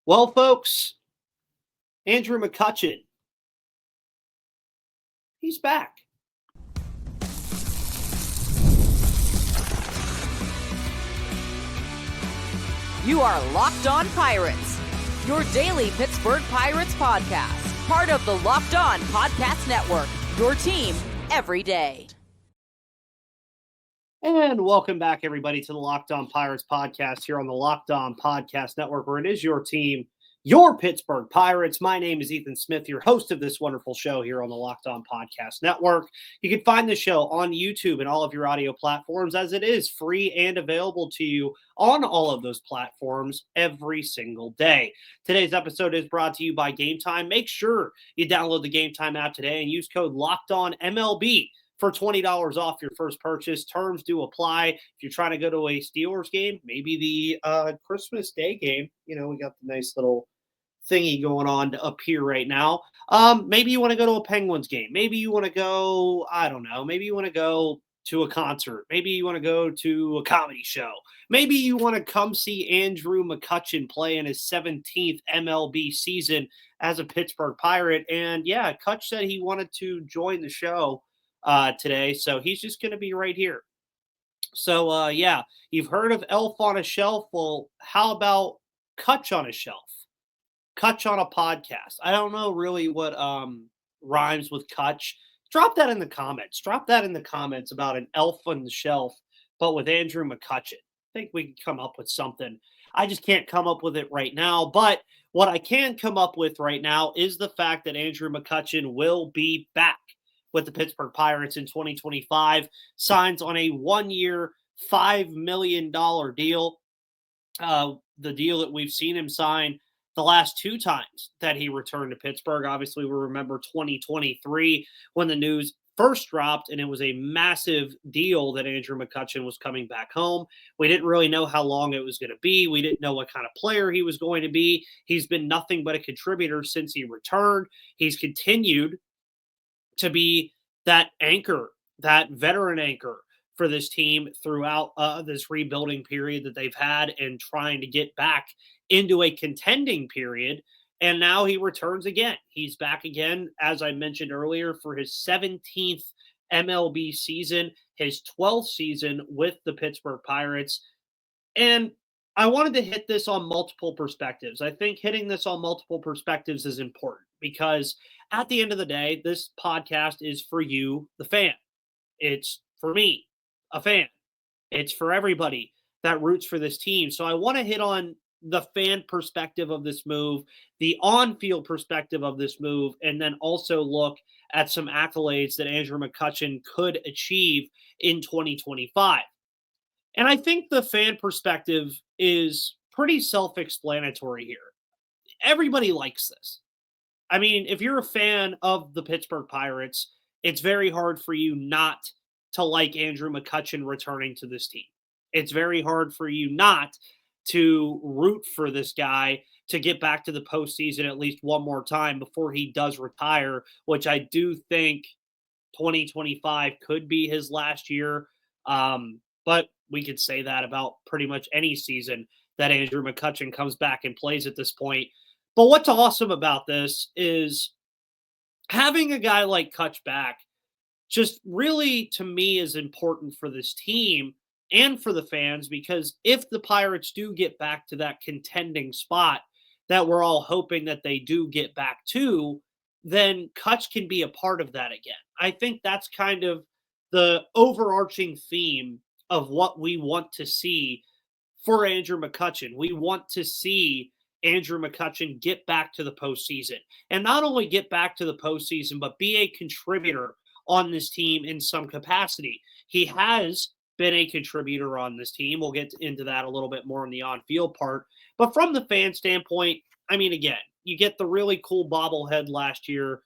Well, folks, Andrew McCutchen, he's back. You are Locked On Pirates, your daily Pittsburgh Pirates podcast, part of the Locked On Podcast Network, your team every day. And welcome back, everybody, to the Locked On Pirates podcast here on the Locked On Podcast Network, where it is your team, your Pittsburgh Pirates. My name is Ethan Smith, your host of this wonderful show here on the Locked On Podcast Network. You can find the show on YouTube and all of your audio platforms, as it is free and available to you on all of those platforms every single day. Today's episode is brought to you by Game Time. Make sure you download the Game Time app today and use code LOCKEDONMLB for $20 off your first purchase. Terms do apply. If you're trying to go to a Steelers game, maybe the Christmas Day game, we got the nice little thingy going on up here right now. Maybe you want to go to a Penguins game. Maybe you want to go, I don't know, maybe you want to go to a concert. Maybe you want to go to a comedy show. Maybe you want to come see Andrew McCutchen play in his 17th MLB season as a Pittsburgh Pirate. And yeah, Cutch said he wanted to join the show today, so he's just going to be right here. So yeah, you've heard of Elf on a Shelf. Well, how about Cutch on a Shelf? Cutch on a podcast. I don't know really what rhymes with Cutch. Drop that in the comments. Drop that in the comments about an elf on the shelf, but with Andrew McCutchen. I think we can come up with something. I just can't come up with it right now, but what I can come up with right now is the fact that Andrew McCutchen will be back with the Pittsburgh Pirates in 2025, signs on a 1-year, $5 million deal. The deal that we've seen him sign the last two times that he returned to Pittsburgh. Obviously, we remember 2023 when the news first dropped, and it was a massive deal that Andrew McCutchen was coming back home. We didn't really know how long it was going to be. We didn't know what kind of player he was going to be. He's been nothing but a contributor since he returned. He's continued to be that anchor, that veteran anchor for this team throughout this rebuilding period that they've had and trying to get back into a contending period. And now he returns again. He's back again, as I mentioned earlier, for his 17th MLB season, his 12th season with the Pittsburgh Pirates. And I wanted to hit this on multiple perspectives. I think hitting this on multiple perspectives is important because at the end of the day, this podcast is for you, the fan. It's for me, a fan. It's for everybody that roots for this team. So I want to hit on the fan perspective of this move, the on-field perspective of this move, and then also look at some accolades that Andrew McCutchen could achieve in 2025. And I think the fan perspective is pretty self-explanatory here. Everybody likes this. I mean, if you're a fan of the Pittsburgh Pirates, it's very hard for you not to like Andrew McCutchen returning to this team. It's very hard for you not to root for this guy to get back to the postseason at least one more time before he does retire, which I do think 2025 could be his last year. But we could say that about pretty much any season that Andrew McCutchen comes back and plays at this point. But what's awesome about this is having a guy like Cutch back just really, to me, is important for this team and for the fans, because if the Pirates do get back to that contending spot that we're all hoping that they do get back to, then Cutch can be a part of that again. I think that's kind of the overarching theme of what we want to see for Andrew McCutchen. We want to see Andrew McCutchen get back to the postseason, and not only get back to the postseason, but be a contributor on this team in some capacity. He has been a contributor on this team. We'll get into that a little bit more in the on-field part. But from the fan standpoint, I mean, again, you get the really cool bobblehead last year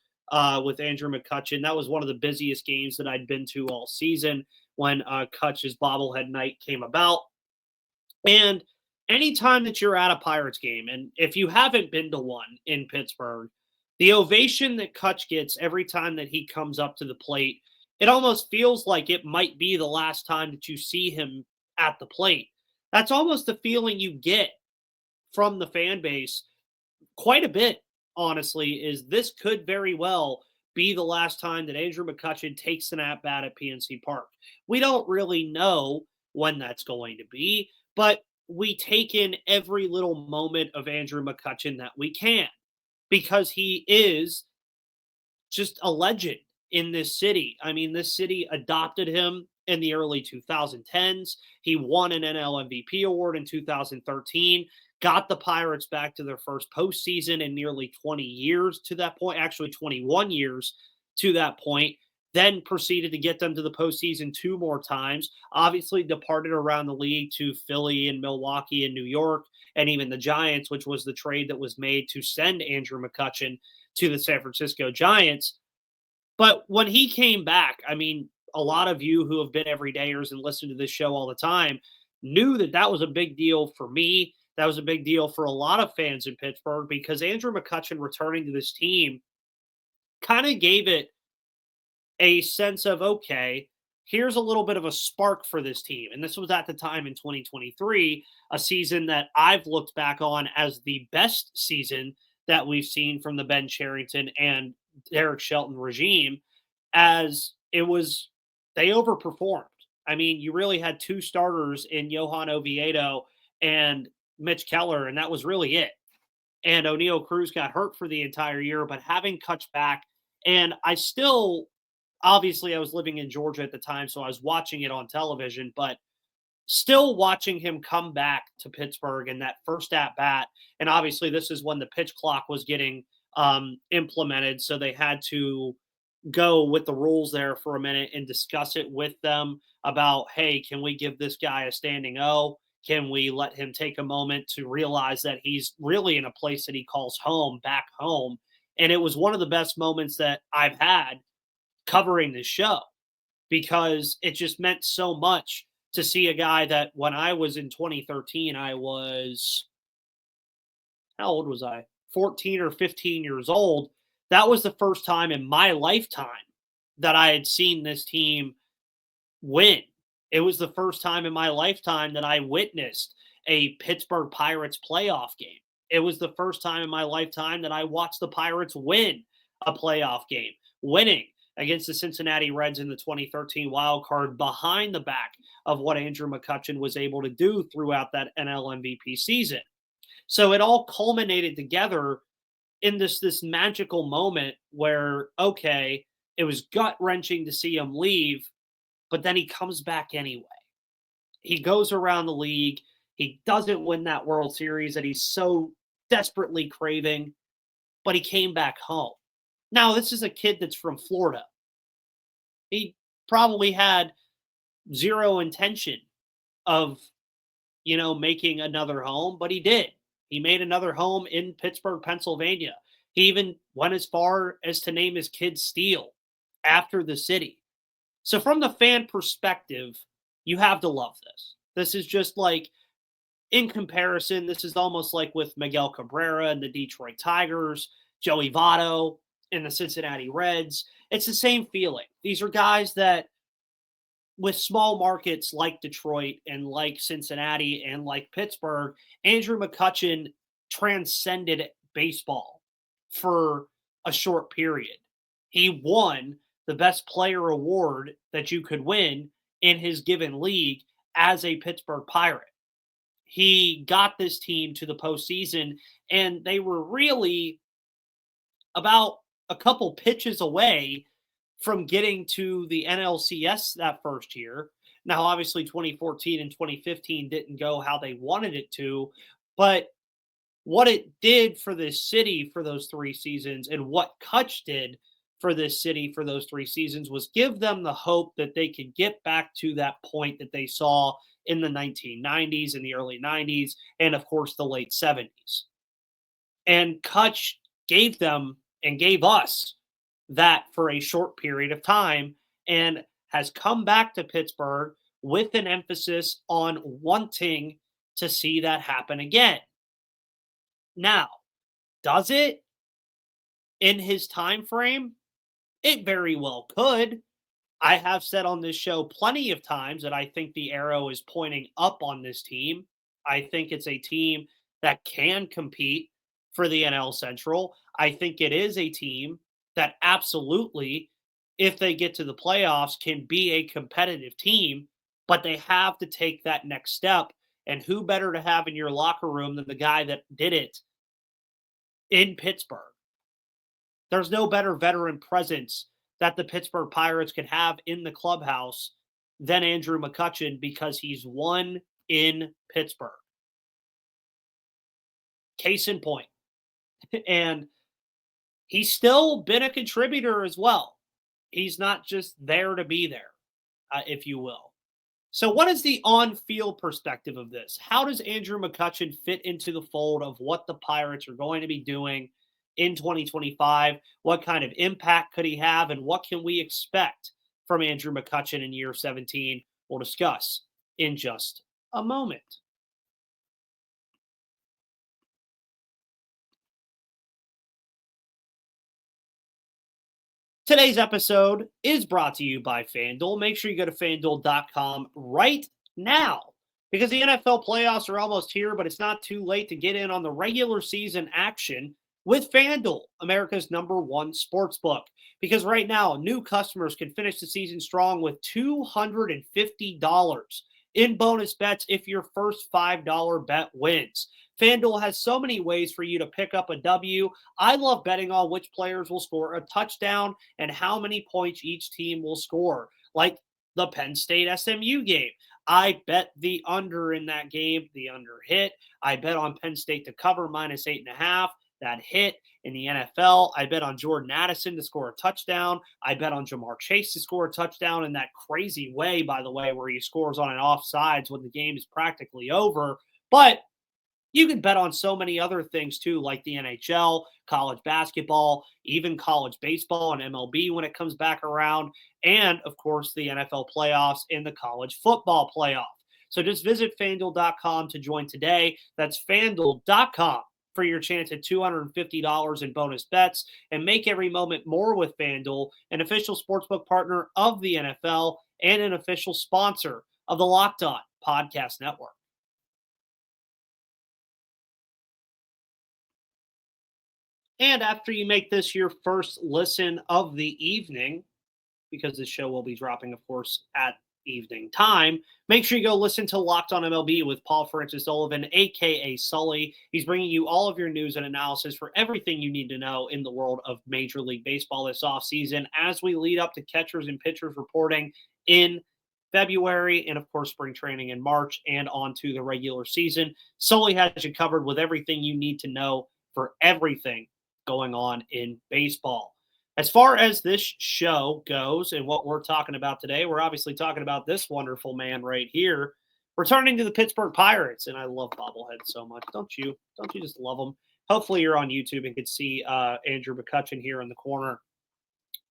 with Andrew McCutchen. That was one of the busiest games that I'd been to all season when Cutch's bobblehead night came about. And anytime that you're at a Pirates game, and if you haven't been to one in Pittsburgh, the ovation that Cutch gets every time that he comes up to the plate, it almost feels like it might be the last time that you see him at the plate. That's almost the feeling you get from the fan base quite a bit, honestly, is this could very well be the last time that Andrew McCutchen takes an at-bat at PNC Park. We don't really know when that's going to be, but we take in every little moment of Andrew McCutchen that we can because he is just a legend in this city. I mean, this city adopted him in the early 2010s. He won an NL MVP award in 2013, got the Pirates back to their first postseason in nearly 20 years to that point, actually 21 years to that point. Then proceeded to get them to the postseason two more times. Obviously, departed around the league to Philly and Milwaukee and New York, and even the Giants, which was the trade that was made to send Andrew McCutchen to the San Francisco Giants. But when he came back, I mean, a lot of you who have been everydayers and listen to this show all the time knew that that was a big deal for me. That was a big deal for a lot of fans in Pittsburgh because Andrew McCutchen returning to this team kind of gave it a sense of, okay, here's a little bit of a spark for this team. And this was at the time in 2023, a season that I've looked back on as the best season that we've seen from the Ben Cherington and Derek Shelton regime, as it was, they overperformed. I mean, you really had two starters in Johan Oviedo and Mitch Keller, and that was really it. And O'Neal Cruz got hurt for the entire year, but having Cutch back, and I still, obviously, I was living in Georgia at the time, so I was watching it on television, but still watching him come back to Pittsburgh in that first at bat. And obviously, this is when the pitch clock was getting implemented, so they had to go with the rules there for a minute and discuss it with them about, hey, can we give this guy a standing O? Can we let him take a moment to realize that he's really in a place that he calls home, back home? And it was one of the best moments that I've had covering this show because it just meant so much to see a guy that when I was in 2013, I was, how old was I? 14 or 15 years old. That was the first time in my lifetime that I had seen this team win. It was the first time in my lifetime that I witnessed a Pittsburgh Pirates playoff game. It was the first time in my lifetime that I watched the Pirates win a playoff game, winning against the Cincinnati Reds in the 2013 wild card behind the back of what Andrew McCutchen was able to do throughout that NL MVP season. So it all culminated together in this magical moment where, okay, it was gut-wrenching to see him leave, but then he comes back anyway. He goes around the league. He doesn't win that World Series that he's so desperately craving, but he came back home. Now, this is a kid that's from Florida. He probably had zero intention of, making another home, but he did. He made another home in Pittsburgh, Pennsylvania. He even went as far as to name his kid Steel after the city. So from the fan perspective, you have to love this. This is just like, in comparison, this is almost like with Miguel Cabrera and the Detroit Tigers, Joey Votto and the Cincinnati Reds. It's the same feeling. These are guys that, with small markets like Detroit and like Cincinnati and like Pittsburgh, Andrew McCutchen transcended baseball for a short period. He won the best player award that you could win in his given league as a Pittsburgh Pirate. He got this team to the postseason, and they were really about a couple pitches away from getting to the NLCS that first year. Now, obviously, 2014 and 2015 didn't go how they wanted it to, but what it did for this city for those 3 seasons and what Cutch did for this city for those 3 seasons was give them the hope that they could get back to that point that they saw in the 1990s and the early 90s and, of course, the late 70s. And Cutch gave them and gave us that for a short period of time and has come back to Pittsburgh with an emphasis on wanting to see that happen again. Now, does it in his time frame? It very well could. I have said on this show plenty of times that I think the arrow is pointing up on this team. I think it's a team that can compete for the NL Central. I think it is a team that absolutely, if they get to the playoffs, can be a competitive team, but they have to take that next step. And who better to have in your locker room than the guy that did it in Pittsburgh? There's no better veteran presence that the Pittsburgh Pirates can have in the clubhouse than Andrew McCutchen because he's won in Pittsburgh. Case in point. And he's still been a contributor as well. He's not just there to be there, if you will. So, what is the on field perspective of this? How does Andrew McCutchen fit into the fold of what the Pirates are going to be doing in 2025? What kind of impact could he have? And what can we expect from Andrew McCutchen in year 17? We'll discuss in just a moment. Today's episode is brought to you by FanDuel. Make sure you go to FanDuel.com right now because the NFL playoffs are almost here, but it's not too late to get in on the regular season action with FanDuel, America's #1 sportsbook. Because right now, new customers can finish the season strong with $250 in bonus bets if your first $5 bet wins. FanDuel has so many ways for you to pick up a W. I love betting on which players will score a touchdown and how many points each team will score, like the Penn State SMU game. I bet the under in that game. The under hit. I bet on Penn State to cover -8.5. That hit. In the NFL, I bet on Jordan Addison to score a touchdown. I bet on Jamar Chase to score a touchdown in that crazy way, by the way, where he scores on an offsides when the game is practically over. But you can bet on so many other things too, like the NHL, college basketball, even college baseball and MLB when it comes back around, and of course the NFL playoffs and the college football playoff. So just visit FanDuel.com to join today. That's FanDuel.com for your chance at $250 in bonus bets and make every moment more with FanDuel, an official sportsbook partner of the NFL and an official sponsor of the Locked On Podcast Network. And after you make this your first listen of the evening, because this show will be dropping, of course, at evening time, make sure you go listen to Locked On MLB with Paul Francis Sullivan, a.k.a. Sully. He's bringing you all of your news and analysis for everything you need to know in the world of Major League Baseball this offseason as we lead up to catchers and pitchers reporting in February and, of course, spring training in March and on to the regular season. Sully has you covered with everything you need to know for everything going on in baseball. As far as this show goes and what we're talking about today, we're obviously talking about this wonderful man right here, returning to the Pittsburgh Pirates. And I love bobbleheads so much. Don't you? Don't you just love them? Hopefully you're on YouTube and can see Andrew McCutchen here in the corner.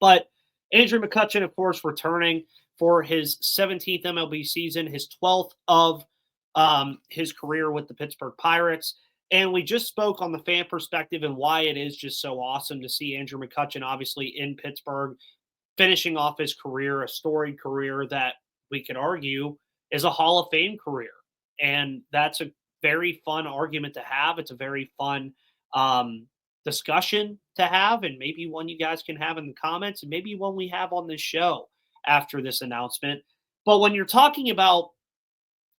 But Andrew McCutchen, of course, returning for his 17th MLB season, his 12th of his career with the Pittsburgh Pirates. And we just spoke on the fan perspective and why it is just so awesome to see Andrew McCutchen, obviously in Pittsburgh, finishing off his career, a storied career that we could argue is a Hall of Fame career. And that's a very fun argument to have. It's a very fun discussion to have, and maybe one you guys can have in the comments, and maybe one we have on this show after this announcement. But when you're talking about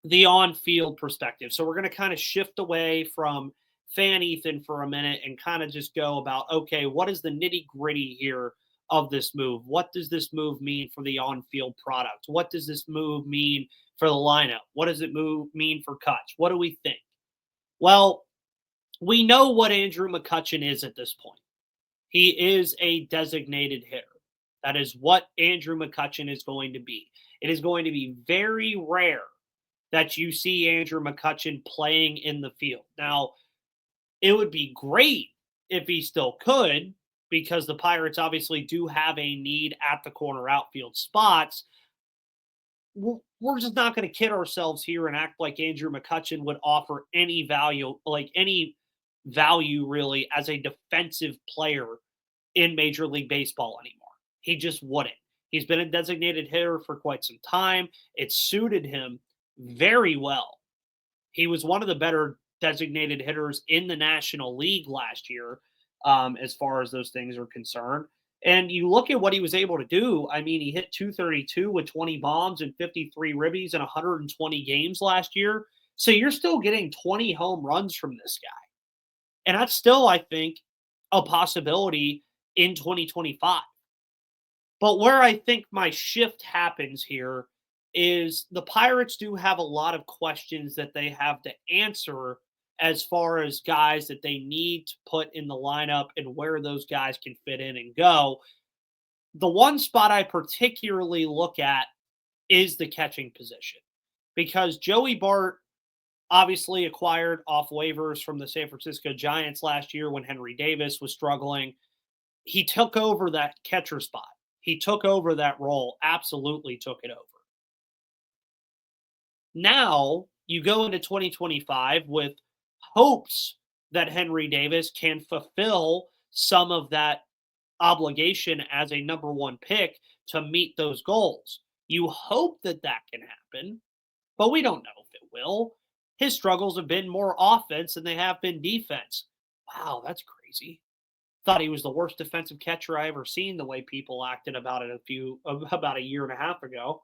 the on-field perspective. So we're going to kind of shift away from Fan Ethan for a minute and kind of just go about, okay, what is the nitty-gritty here of this move? What does this move mean for the on-field product? What does this move mean for the lineup? What does it mean for Cutch? What do we think? Well, we know what Andrew McCutchen is at this point. He is a designated hitter. That is what Andrew McCutchen is going to be. It is going to be very rare that you see Andrew McCutchen playing in the field. Now, it would be great if he still could, because the Pirates obviously do have a need at the corner outfield spots. We're just not going to kid ourselves here and act like Andrew McCutchen would offer any value, really, as a defensive player in Major League Baseball anymore. He just wouldn't. He's been a designated hitter for quite some time. It suited him very well. He was one of the better designated hitters in the National League last year, as far as those things are concerned. And you look at what he was able to do. I mean, he hit 232 with 20 bombs and 53 ribbies in 120 games last year. So you're still getting 20 home runs from this guy. And that's still, I think, a possibility in 2025. But where I think my shift happens here is the Pirates do have a lot of questions that they have to answer as far as guys that they need to put in the lineup and where those guys can fit in and go. The one spot I particularly look at is the catching position, because Joey Bart obviously acquired off waivers from the San Francisco Giants last year when Henry Davis was struggling. He took over that catcher spot. He took over that role, absolutely took it over. Now you go into 2025 with hopes that Henry Davis can fulfill some of that obligation as a number one pick to meet those goals. You hope that that can happen, but we don't know if it will. His struggles have been more offense than they have been defense. Wow, that's crazy. Thought he was the worst defensive catcher I ever seen, the way people acted about it about a year and a half ago.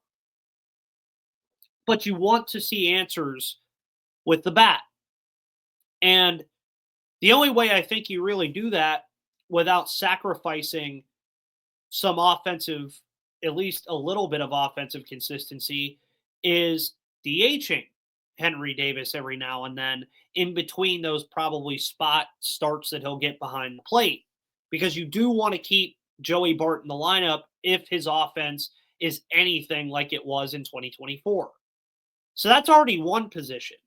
But you want to see answers with the bat. And the only way I think you really do that without sacrificing some offensive, at least a little bit of offensive consistency, is DHing Henry Davis every now and then in between those probably spot starts that he'll get behind the plate, because you do want to keep Joey Bart in the lineup if his offense is anything like it was in 2024. So that's already one position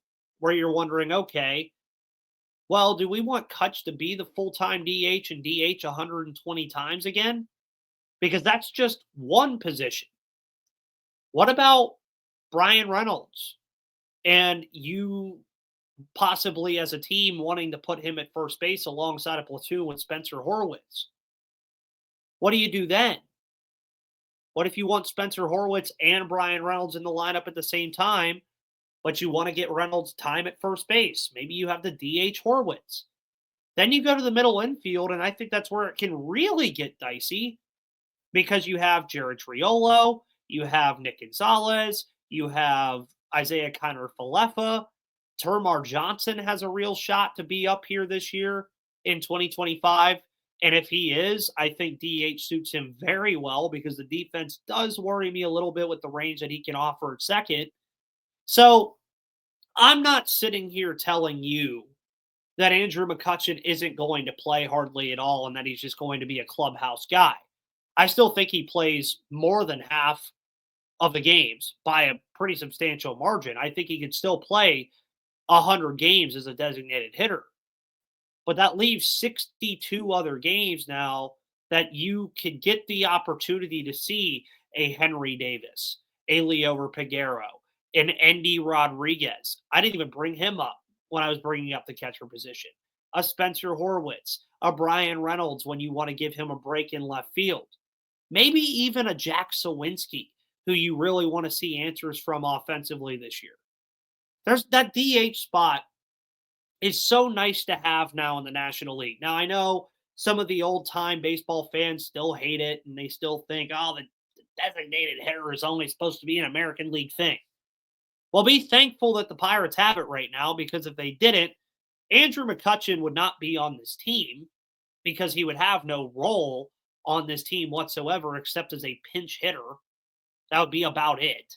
where you're wondering, okay, well, do we want Cutch to be the full-time DH and DH 120 times again? Because that's just one position. What about Brian Reynolds? And you possibly as a team wanting to put him at first base alongside a platoon with Spencer Horwitz. What do you do then? What if you want Spencer Horwitz and Brian Reynolds in the lineup at the same time, but you want to get Reynolds time at first base? Maybe you have the DH Horwitz. Then you go to the middle infield, and I think that's where it can really get dicey, because you have Jared Triolo, you have Nick Gonzalez, you have Isaiah Kiner-Falefa. Termar Johnson has a real shot to be up here this year in 2025. And if he is, I think DH suits him very well, because the defense does worry me a little bit with the range that he can offer at second. So I'm not sitting here telling you that Andrew McCutchen isn't going to play hardly at all and that he's just going to be a clubhouse guy. I still think he plays more than half of the games by a pretty substantial margin. I think he could still play 100 games as a designated hitter. But that leaves 62 other games now that you could get the opportunity to see a Henry Davis, a Liover Peguero, an Endy Rodriguez. I didn't even bring him up when I was bringing up the catcher position. A Spencer Horwitz, a Brian Reynolds when you want to give him a break in left field. Maybe even a Jack Sawinski, who you really want to see answers from offensively this year. There's that DH spot is so nice to have now in the National League. Now, I know some of the old-time baseball fans still hate it, and they still think, oh, the designated hitter is only supposed to be an American League thing. Well, be thankful that the Pirates have it right now, because if they didn't, Andrew McCutchen would not be on this team, because he would have no role on this team whatsoever except as a pinch hitter. That would be about it.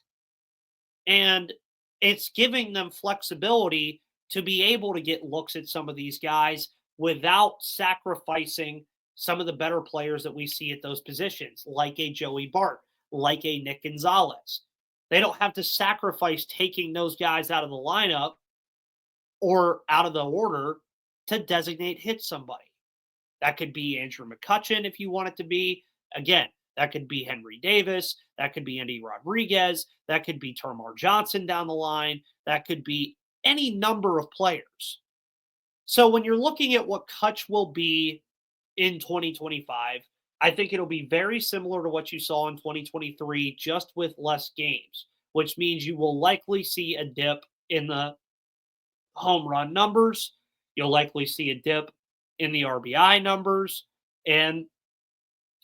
And it's giving them flexibility to be able to get looks at some of these guys without sacrificing some of the better players that we see at those positions, like a Joey Bart, like a Nick Gonzalez. They don't have to sacrifice taking those guys out of the lineup or out of the order to designate hit somebody. That could be Andrew McCutchen if you want it to be. Again, that could be Henry Davis. That could be Endy Rodriguez. That could be Termar Johnson down the line. That could be any number of players. So when you're looking at what Cutch will be in 2025, I think it'll be very similar to what you saw in 2023, just with less games, which means you will likely see a dip in the home run numbers. You'll likely see a dip in the RBI numbers. And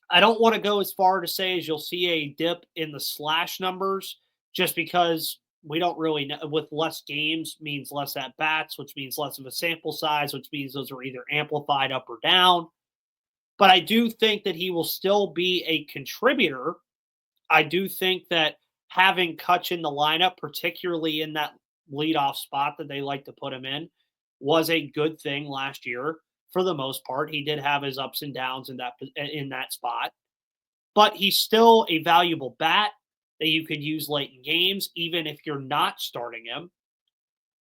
I don't want to go as far to say as you'll see a dip in the slash numbers just because we don't really know. With less games means less at bats, which means less of a sample size, which means those are either amplified up or down. But I do think that he will still be a contributor. I do think that having Cutch in the lineup, particularly in that leadoff spot that they like to put him in, was a good thing last year for the most part. He did have his ups and downs in that spot, but he's still a valuable bat that you could use late in games, even if you're not starting him.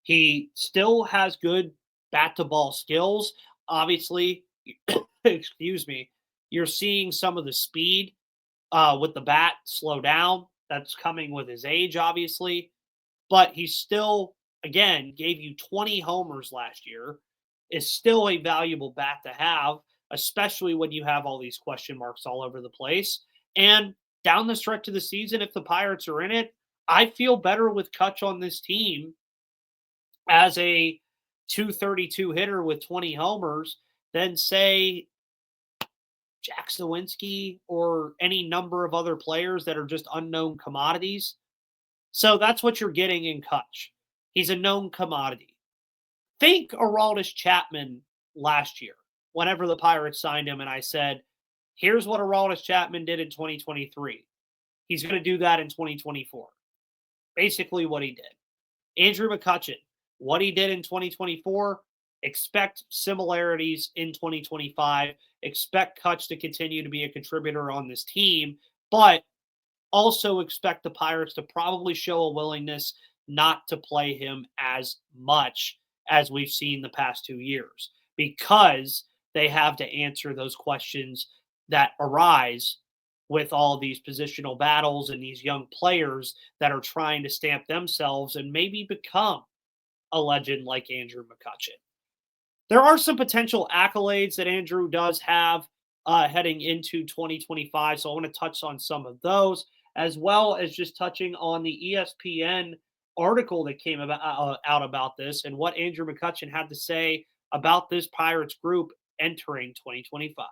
He still has good bat to ball skills. Obviously, excuse me, you're seeing some of the speed with the bat slow down. That's coming with his age, obviously. But he still, again, gave you 20 homers last year. Is still a valuable bat to have, especially when you have all these question marks all over the place. And down the stretch of the season, if the Pirates are in it, I feel better with Cutch on this team as a 232 hitter with 20 homers than, say, Jack Sawinski or any number of other players that are just unknown commodities. So that's what you're getting in Cutch. He's a known commodity. Think Aroldis Chapman last year, whenever the Pirates signed him, and I said, here's what Aroldis Chapman did in 2023. He's going to do that in 2024. Basically what he did. Andrew McCutchen, what he did in 2024, expect similarities in 2025. Expect Cutch to continue to be a contributor on this team, but also expect the Pirates to probably show a willingness not to play him as much as we've seen the past 2 years, because they have to answer those questions that arise with all of these positional battles and these young players that are trying to stamp themselves and maybe become a legend like Andrew McCutchen. There are some potential accolades that Andrew does have heading into 2025, so I want to touch on some of those, as well as just touching on the ESPN article that came out about this and what Andrew McCutchen had to say about this Pirates group entering 2025.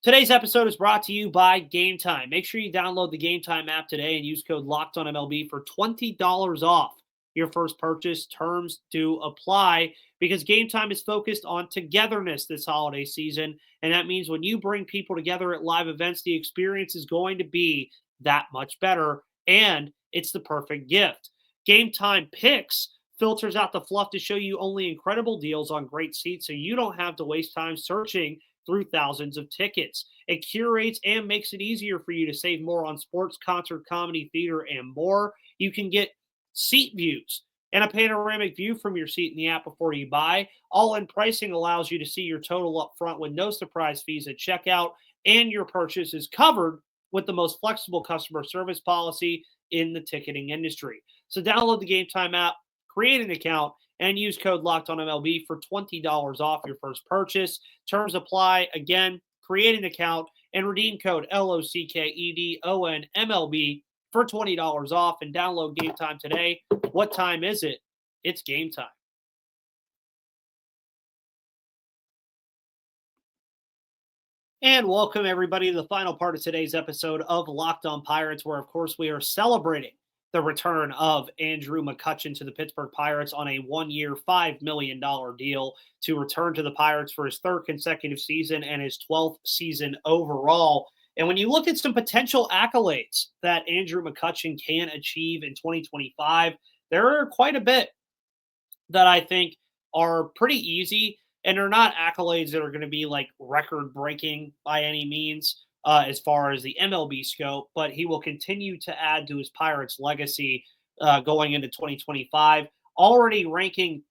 Today's episode is brought to you by Game Time. Make sure you download the Game Time app today and use code LOCKEDONMLB for $20 off your first purchase. Terms do apply because Game Time is focused on togetherness this holiday season. And that means when you bring people together at live events, the experience is going to be that much better. And it's the perfect gift. Game Time Picks filters out the fluff to show you only incredible deals on great seats so you don't have to waste time searching through thousands of tickets. It curates and makes it easier for you to save more on sports, concert, comedy, theater, and more. You can get seat views and a panoramic view from your seat in the app before you buy. All-in pricing allows you to see your total up front with no surprise fees at checkout, and your purchase is covered with the most flexible customer service policy in the ticketing industry. So download the Game Time app, create an account, and use code LOCKEDONMLB for $20 off your first purchase. Terms apply. Again, create an account and redeem code LOCKEDONMLB for $20 off, and download Game Time today. What time is it? It's game time. And welcome, everybody, to the final part of today's episode of Locked On Pirates, where, of course, we are celebrating the return of Andrew McCutchen to the Pittsburgh Pirates on a one-year, $5 million deal to return to the Pirates for his third consecutive season and his 12th season overall. And when you look at some potential accolades that Andrew McCutchen can achieve in 2025, there are quite a bit that I think are pretty easy, and they're not accolades that are going to be like record-breaking by any means. As far as the MLB scope, but he will continue to add to his Pirates legacy going into 2025, already ranking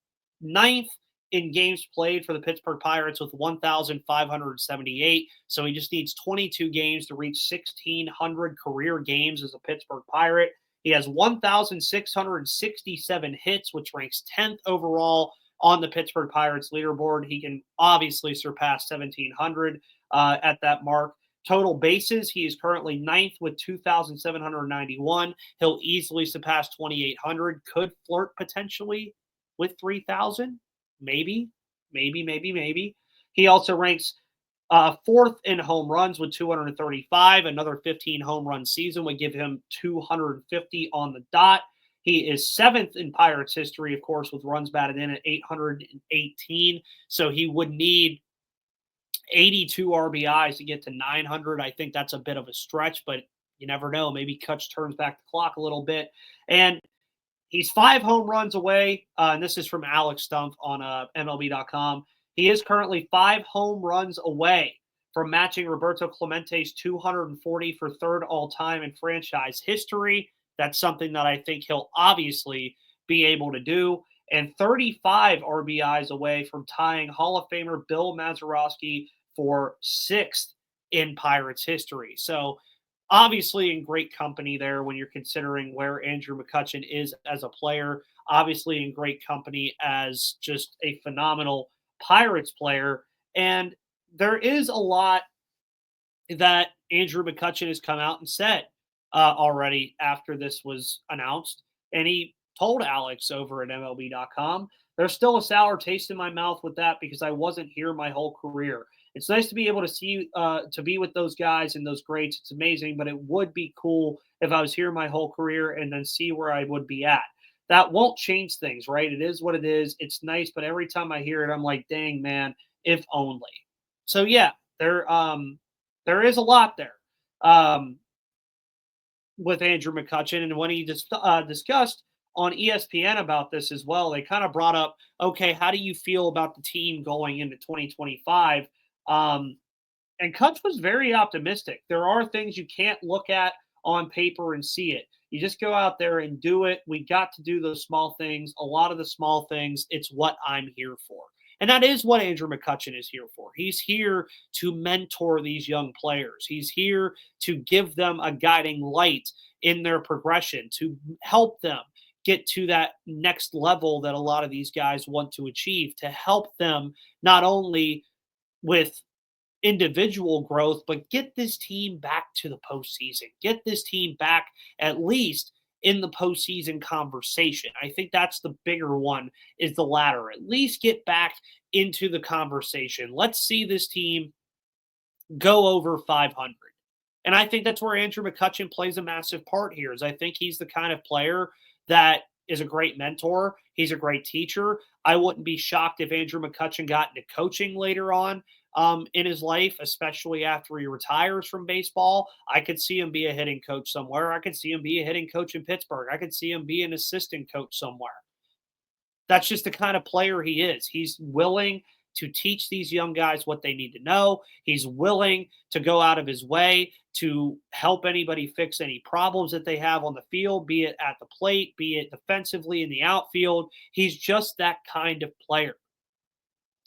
9th in games played for the Pittsburgh Pirates with 1,578. So he just needs 22 games to reach 1,600 career games as a Pittsburgh Pirate. He has 1,667 hits, which ranks 10th overall on the Pittsburgh Pirates leaderboard. He can obviously surpass 1,700 at that mark. Total bases, he is currently ninth with 2,791. He'll easily surpass 2,800. Could flirt potentially with 3,000. Maybe. He also ranks fourth in home runs with 235. Another 15 home run season would give him 250 on the dot. He is seventh in Pirates history, of course, with runs batted in at 818. So he would need 82 RBIs to get to 900. I think that's a bit of a stretch, but you never know. Maybe Cutch turns back the clock a little bit. And he's 5 home runs away. And this is from Alex Stumpf on MLB.com. He is currently 5 home runs away from matching Roberto Clemente's 240 for third all-time in franchise history. That's something that I think he'll obviously be able to do. And 35 RBIs away from tying Hall of Famer Bill Mazeroski for 6th in Pirates history. So obviously in great company there when you're considering where Andrew McCutchen is as a player. Obviously in great company as just a phenomenal Pirates player. And there is a lot that Andrew McCutchen has come out and said already after this was announced. And he told Alex over at MLB.com, there's still a sour taste in my mouth with that because I wasn't here my whole career. It's nice to be able to see, to be with those guys and those greats. It's amazing, but it would be cool if I was here my whole career and then see where I would be at. That won't change things, right? It is what it is. It's nice, but every time I hear it, I'm like, dang, man, if only. So, yeah, there is a lot there with Andrew McCutchen. And when he discussed on ESPN about this as well, they kind of brought up, okay, how do you feel about the team going into 2025? And Cutch was very optimistic. There are things you can't look at on paper and see it. You just go out there and do it. We got to do those small things. A lot of the small things, it's what I'm here for. And that is what Andrew McCutchen is here for. He's here to mentor these young players. He's here to give them a guiding light in their progression, to help them get to that next level that a lot of these guys want to achieve, to help them not only with individual growth, but get this team back to the postseason. Get this team back at least in the postseason conversation. I think that's the bigger one, is the latter. At least get back into the conversation. Let's see this team go over 500. And I think that's where Andrew McCutchen plays a massive part here, is I think he's the kind of player that is a great mentor. He's a great teacher. I wouldn't be shocked if Andrew McCutchen got into coaching later on in his life, especially after he retires from baseball. I could see him be a hitting coach somewhere. I could see him be a hitting coach in Pittsburgh. I could see him be an assistant coach somewhere. That's just the kind of player he is. He's willing to teach these young guys what they need to know. He's willing to go out of his way to help anybody fix any problems that they have on the field, be it at the plate, be it defensively in the outfield. He's just that kind of player.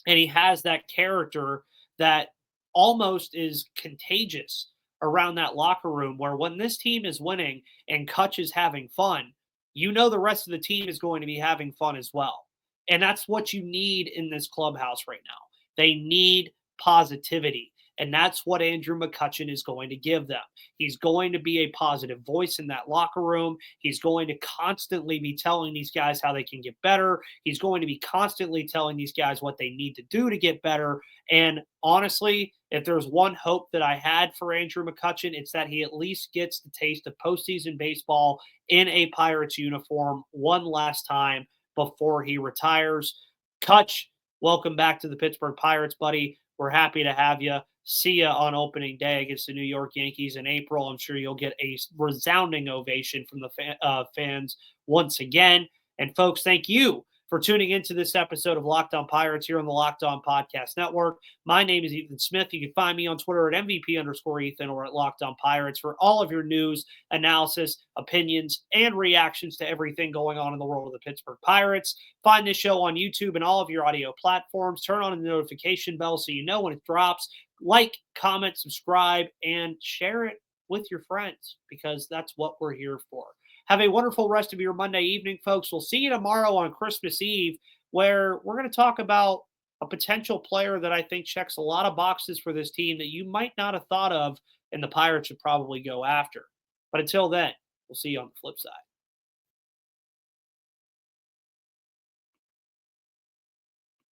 And he has that character that almost is contagious around that locker room, where when this team is winning and Cutch is having fun, you know the rest of the team is going to be having fun as well. And that's what you need in this clubhouse right now. They need positivity. And that's what Andrew McCutchen is going to give them. He's going to be a positive voice in that locker room. He's going to constantly be telling these guys how they can get better. He's going to be constantly telling these guys what they need to do to get better. And honestly, if there's one hope that I had for Andrew McCutchen, it's that he at least gets the taste of postseason baseball in a Pirates uniform one last time before he retires. Cutch, welcome back to the Pittsburgh Pirates, buddy. We're happy to have you. See you on opening day against the New York Yankees in April. I'm sure you'll get a resounding ovation from the fans once again. And folks, thank you for tuning into this episode of Locked On Pirates here on the Locked On Podcast Network. My name is Ethan Smith. You can find me on Twitter at MVP_Ethan or at Locked On Pirates for all of your news, analysis, opinions, and reactions to everything going on in the world of the Pittsburgh Pirates. Find this show on YouTube and all of your audio platforms. Turn on the notification bell so you know when it drops. Like, comment, subscribe, and share it with your friends, because that's what we're here for. Have a wonderful rest of your Monday evening, folks. We'll see you tomorrow on Christmas Eve, where we're going to talk about a potential player that I think checks a lot of boxes for this team that you might not have thought of, and the Pirates should probably go after. But until then, we'll see you on the flip side.